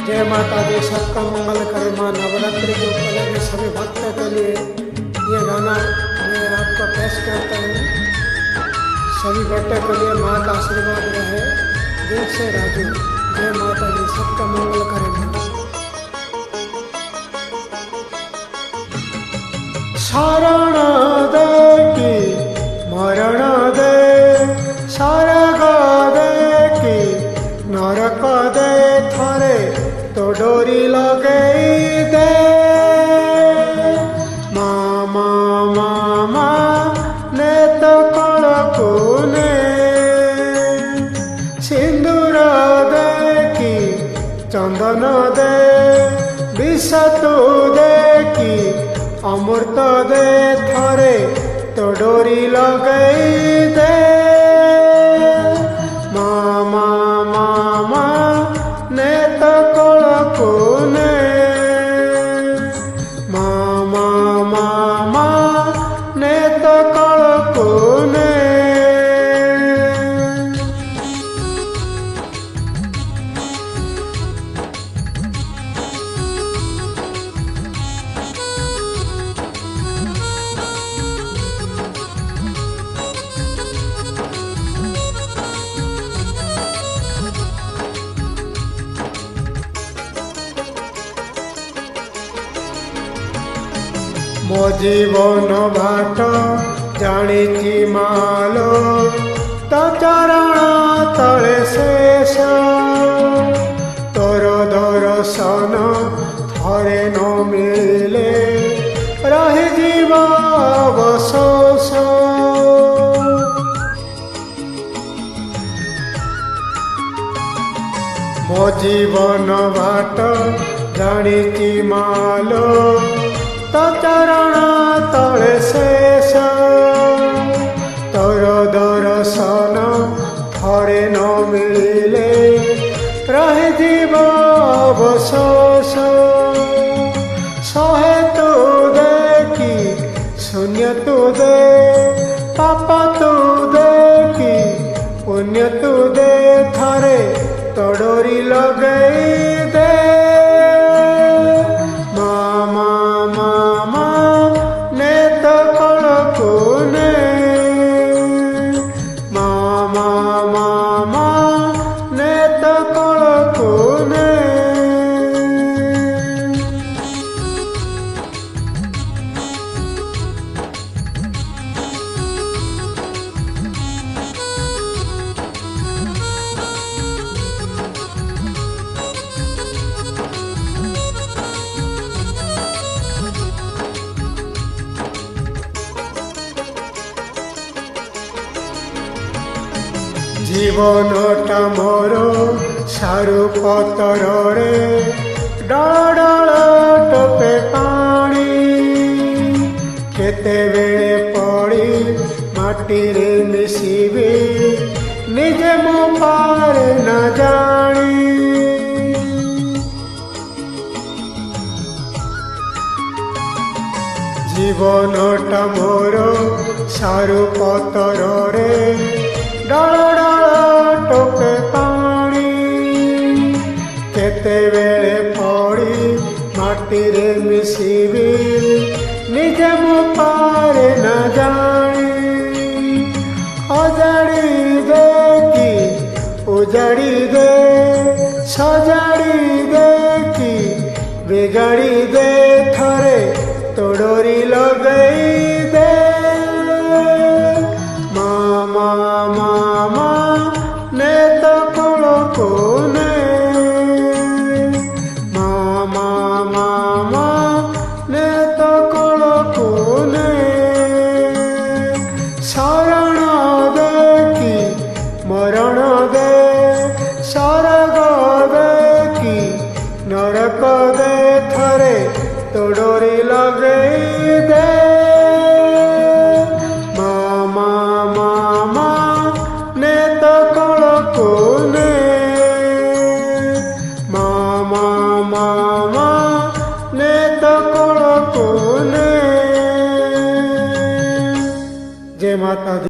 जय माता दी, सबका मंगल करे माँ। नवरात्रि के उपलक्ष्य में सभी भक्तों के लिए ये गाना मैं आपको पेश करता हूँ। सभी भक्तों के लिए माँ का आशीर्वाद रहे। दिल से राजू। जय माता दी, सबका मंगल करे माँ। शरण दे की मरण दे, स्वर्ग दे की नरक दे, थरे तो डोरी लगई दे। मामा मामा ने तो कलकू ने, सिंदूर दे की चंदन दे, विष तू दे की अमृत दे, थरे तो डोरी लगई दे। मामा मामा ने तो कलकू ने, मामा मामा ने तो कलकू ने। मो जीवन बाट जानी मालो, तो चरण तले शेष। तोर दर्शन थरे न मिले, रही जीव अवशोष। मो जीवन बाट जानी मालो, तो चरण तले शेष। तोर दर्शन थरे न मिले, रहे जीव अवशोष। सहे तू देखी शून्य तू दे, पाप तू देखी पुण्य तू दे, थरे तो डोरी लगई दे। मामा मामा ने तो कलकू ने, मामा मामा ने तो कलकू ने। जीवनटा मोर सारू पतर रे, डल डल टोपे पानी। केते बेले पड़ी माटी रे मिसिबी, निजे मो पार न जानी। जीवनटा मोर सारू पतर रे, डल डल टोपे पानी। केते बेले पड़ी माटी रे मिसिबी, निजे मो पार न जानी। अजाड़ी दे की उजाड़ी दे, सजाड़ी दे की बिगाड़ी दे, थरे तो डोरी लगई दे। मामा मामा